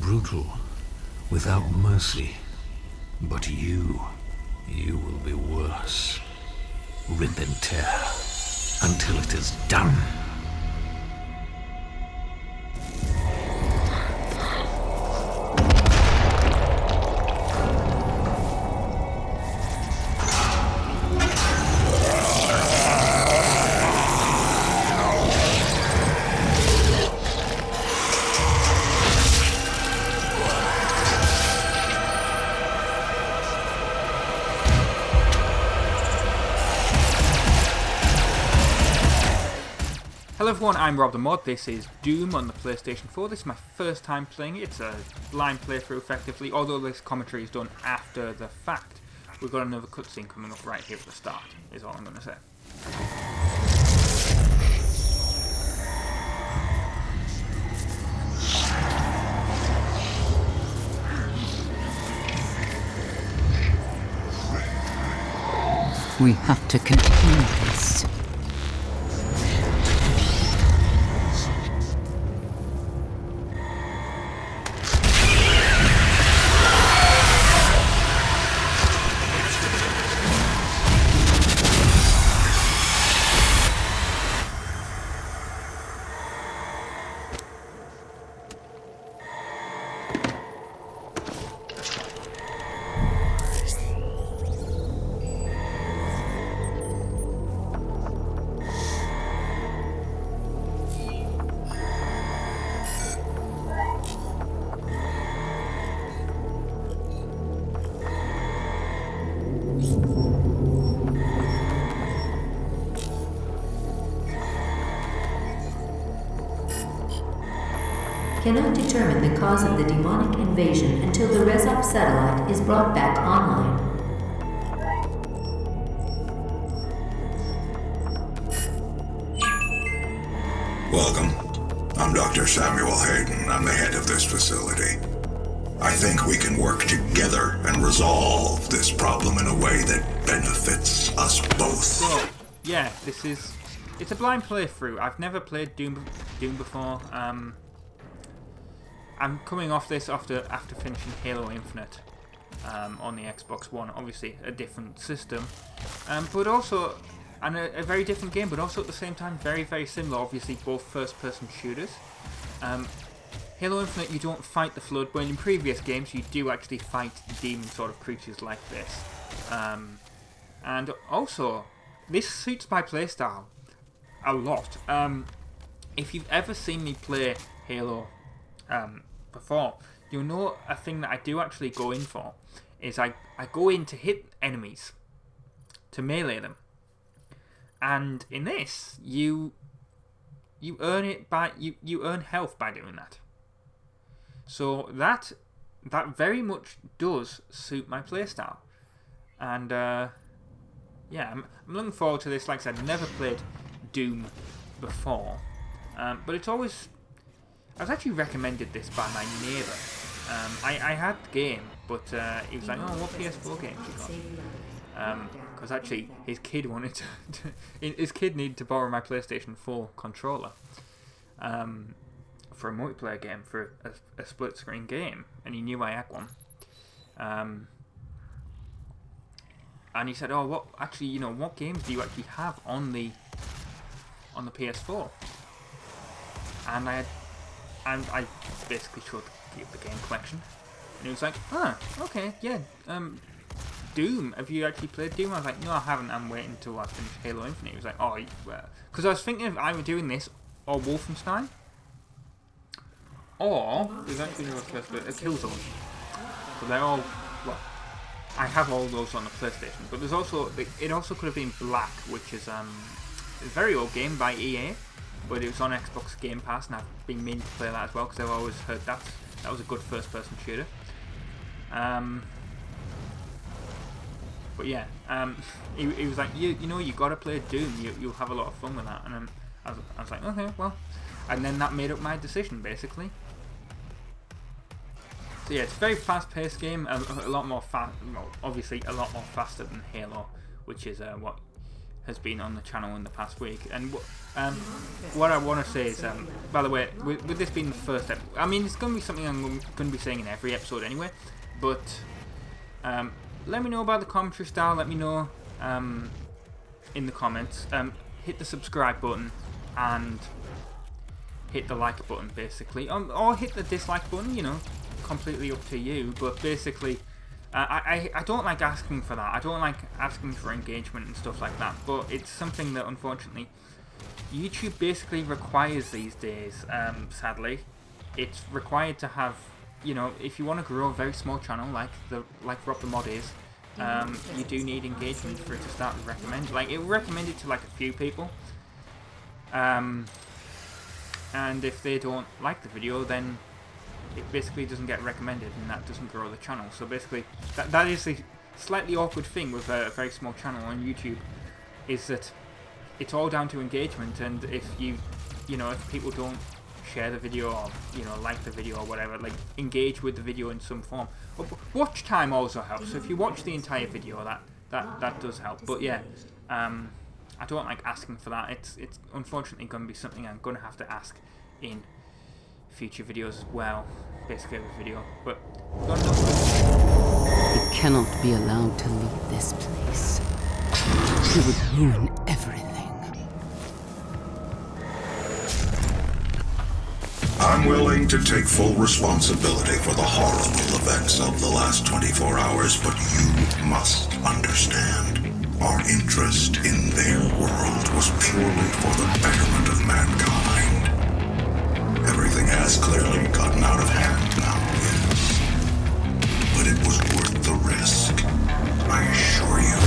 Brutal, without mercy. But you will be worse. Rip and tear, until it is done. Hello everyone, I'm RobtheMod. This is Doom on the PlayStation 4. This is my first time playing it. It's a blind playthrough effectively, although this commentary is done after the fact. We've got another cutscene coming up right here at the start, is all I'm going to say. We have to continue this. Cannot determine the cause of the demonic invasion until the Resop satellite is brought back online. Welcome. I'm Dr. Samuel Hayden. I'm the head of this facility. I think we can work together and resolve this problem in a way that benefits us both. So, yeah, it's a blind playthrough. I've never played Doom before. I'm coming off this after finishing Halo Infinite on the Xbox One. Obviously, a different system, but also a very different game. But also at the same time, very, very similar. Obviously, both first-person shooters. Halo Infinite, you don't fight the Flood, but in previous games, you do actually fight demon sort of creatures like this. And also, this suits my playstyle a lot. If you've ever seen me play Halo before, you'll know a thing that I do actually go in for is I go in to hit enemies, to melee them, and in this you earn it by you earn health by doing that. So that very much does suit my playstyle, and yeah, I'm looking forward to this. Like I said, I've never played Doom before, but it's always. I was actually recommended this by my neighbour. I had the game, but he was like, "Oh, what PS4 games you got?" Because actually, his kid wanted his kid needed to borrow my PlayStation 4 controller for a multiplayer game, for a split-screen game, and he knew I had one. And he said, "Oh, what games do you actually have on the PS4?" And I basically showed the game collection, and he was like, okay, yeah, Doom, have you actually played Doom? I was like, no, I haven't, I'm waiting until I finish Halo Infinite. He was like, oh, because I was thinking of either doing this, or Wolfenstein, or, there's actually no first bit, Killzone. So they're all, well, I have all those on the PlayStation, but there's also, it also could have been Black, which is a very old game by EA, but it was on Xbox Game Pass, and I've been meaning to play that as well because I've always heard that was a good first-person shooter. But yeah, he was like, you got to play Doom. You'll have a lot of fun with that. And I was like, okay, well, and then that made up my decision basically. So yeah, it's a very fast-paced game, a lot more obviously a lot more faster than Halo, which is what has been on the channel in the past week. And what I want to say is, by the way, with this being the first episode, I mean, it's going to be something I'm going to be saying in every episode anyway, but let me know about the commentary style. Let me know in the comments. Hit the subscribe button and hit the like button, basically, or hit the dislike button, you know, completely up to you. But basically, I don't like asking for that. I don't like asking for engagement and stuff like that, but it's something that unfortunately YouTube basically requires these days. Sadly, it's required to have, you know, if you want to grow a very small channel like RobtheMod is, you do need engagement for it to start to recommend. Like, it will recommend it to like a few people, and if they don't like the video, then it basically doesn't get recommended, and that doesn't grow the channel. So basically, that is the slightly awkward thing with a very small channel on YouTube, is that it's all down to engagement. And if you know, if people don't share the video, or, you know, like the video or whatever, like engage with the video in some form. Watch time also helps. So if you watch the entire video, that does help. But yeah, I don't like asking for that. It's unfortunately going to be something I'm going to have to ask in future videos as well. Basically every video. But He cannot be allowed to leave this place. He would ruin everything. I'm willing to take full responsibility for the horrible events of the last 24 hours, but you must understand. Our interest in their world was purely for the betterment of mankind. Everything has clearly gotten out of hand now, yes. But it was worth the risk, I assure you.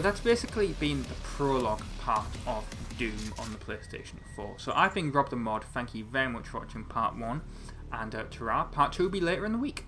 anyway, that's basically been the prologue part of Doom on the PlayStation 4. So I've been RobtheMod. Thank you very much for watching part 1, and ta-ra, part 2 will be later in the week.